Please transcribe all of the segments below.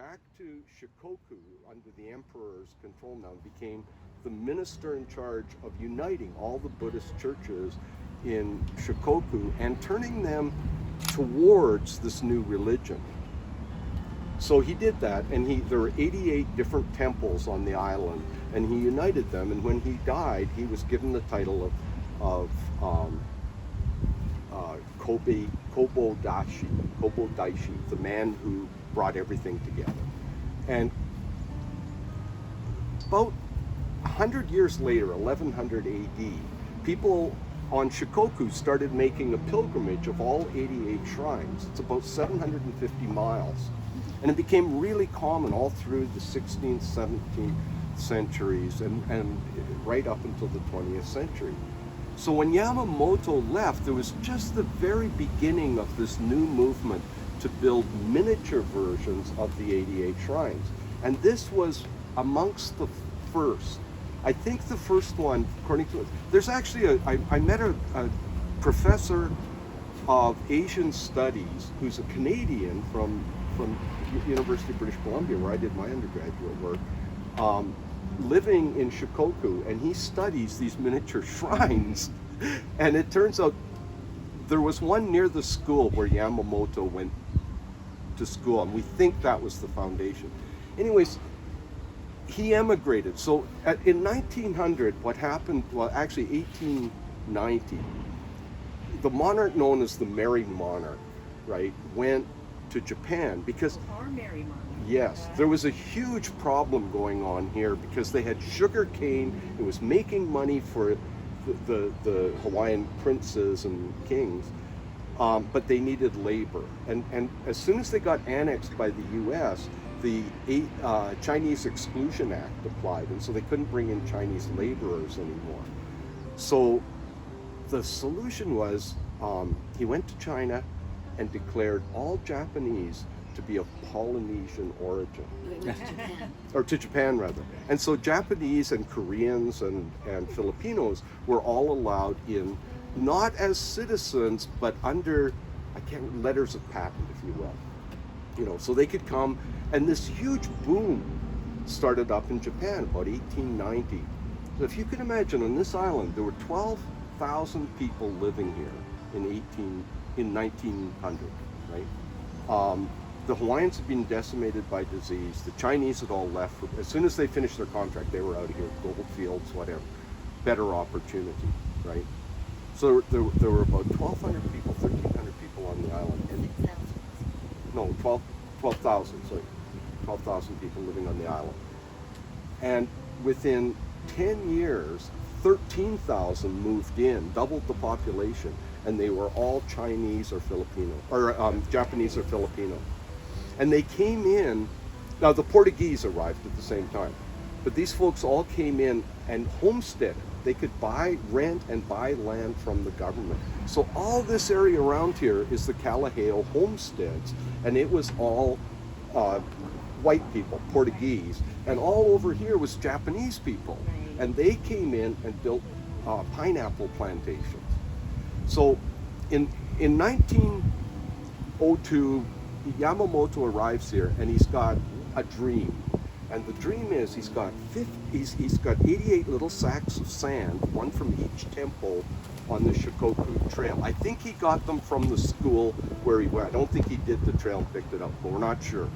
back to Shikoku under the emperor's control now, and became the minister in charge of uniting all the Buddhist churches in Shikoku and turning them towards this new religion. So he did that, and there were 88 different temples on the island, and he united them. And when he died, he was given the title of Kobo Daishi, the man who brought everything together. And about 100 years later, 1100 AD, people on Shikoku started making a pilgrimage of all 88 shrines. It's about 750 miles. And it became really common all through the 16th, 17th centuries and right up until the 20th century. So when Yamamoto left, there was just the very beginning of this new movement to build miniature versions of the 88 shrines. And this was amongst the first. I think the first one, according to, there's actually I met a professor of Asian Studies who's a Canadian from University of British Columbia, where I did my undergraduate work, living in Shikoku, and he studies these miniature shrines. And it turns out there was one near the school where Yamamoto went to school, and we think that was the foundation. Anyways, he emigrated. So in 1900, what happened, well, actually 1890, the monarch known as the Merry Monarch, right, went to Japan because our Merry Monarch. Yes, there was a huge problem going on here because they had sugar cane. It was making money for the Hawaiian princes and kings, but they needed labor. And as soon as they got annexed by the U.S., the Chinese Exclusion Act applied, and so they couldn't bring in Chinese laborers anymore. So the solution was he went to China and declared all Japanese to be of Polynesian origin. Or to Japan rather. And so Japanese and Koreans and Filipinos were all allowed in, not as citizens, but under, letters of patent, if you will. You know, so they could come, and this huge boom started up in Japan about 1890. So if you can imagine, on this island, there were 12,000 people living here in 1900, right? The Hawaiians had been decimated by disease. The Chinese had all left. As soon as they finished their contract, they were out of here, gold fields, whatever. Better opportunity, right? So there were about 1,200 people, 1,300 people on the island. And, no, 12,000, sorry. 12,000 people living on the island. And within 10 years, 13,000 moved in, doubled the population, and they were all Chinese or Filipino, or Japanese or Filipino. And they came in, now the Portuguese arrived at the same time, but these folks all came in and homesteaded. They could rent and buy land from the government. So all this area around here is the Kalaheo homesteads, and it was all white people, Portuguese, and all over here was Japanese people. And they came in and built pineapple plantations. So in 1902, Yamamoto arrives here, and he's got a dream. And the dream is he's got 88 little sacks of sand, one from each temple on the Shikoku Trail. I think he got them from the school where he went. I don't think he did the trail and picked it up, but we're not sure.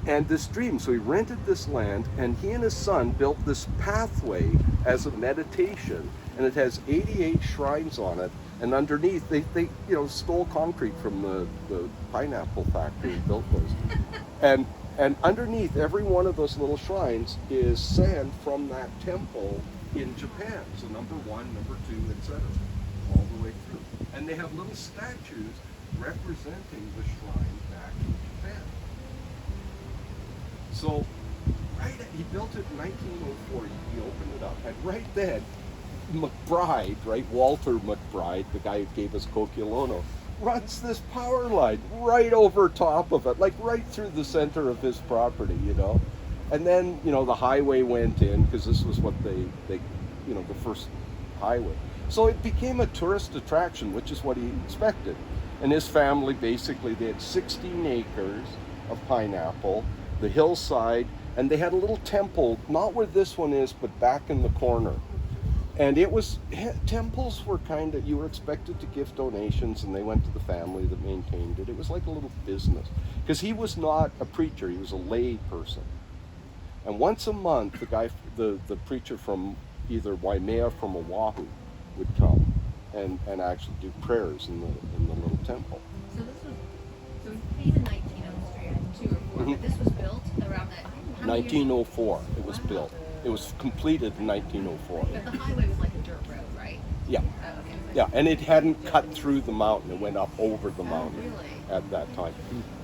And this dream, so he rented this land, and he and his son built this pathway as a meditation, and it has 88 shrines on it. And underneath, they stole concrete from the pineapple factory and built those. And underneath every one of those little shrines is sand from that temple in Japan. So number 1, number 2, etc., all the way through. And they have little statues representing the shrine back in Japan. So, he built it in 1904. He opened it up, and right then, McBride, right, Walter McBride, the guy who gave us Kokilono, runs this power line right over top of it, like right through the center of his property, you know. And then, the highway went in, because this was what they the first highway. So it became a tourist attraction, which is what he expected. And his family, basically, they had 16 acres of pineapple, the hillside, and they had a little temple, not where this one is, but back in the corner. And it was, temples were kind of, you were expected to give donations, and they went to the family that maintained it. It was like a little business. Because he was not a preacher, he was a lay person. And once a month, the preacher from either Waimea or from Oahu would come and actually do prayers in the little temple. So this was, so we paid in 1903, 2 or 4, but this was built around that, how many years? 1904, it was built. It was completed in 1904. But the highway was like a dirt road, right? Yeah. Oh, okay. Yeah, and it hadn't cut through the mountain. It went up over the mountain really? at that time.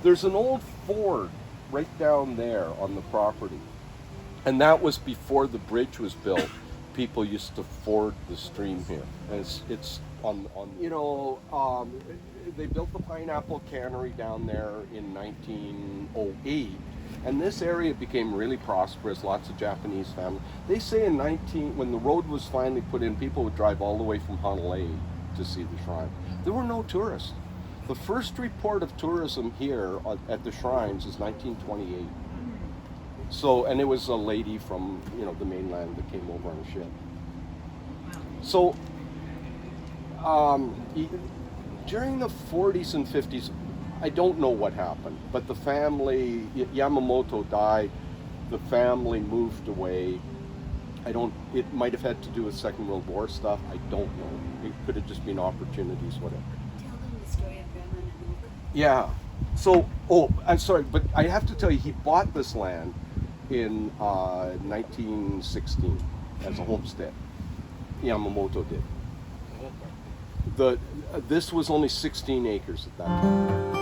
There's an old ford right down there on the property. And that was before the bridge was built. People used to ford the stream here. And it's on they built the pineapple cannery down there in 1908. And this area became really prosperous, lots of Japanese families. They say when the road was finally put in, people would drive all the way from Honolulu to see the shrine. There were no tourists. The first report of tourism here at the shrines is 1928. So, and it was a lady from, the mainland that came over on a ship. So, during the 40s and 50s, I don't know what happened, but the family, Yamamoto died, the family moved away. It might have had to do with Second World War stuff, I don't know. It could have just been opportunities, whatever. Tell them the story of Grandma and Milk. Yeah, so, I'm sorry, but I have to tell you, he bought this land in 1916 as a homestead. Yamamoto did. This was only 16 acres at that time.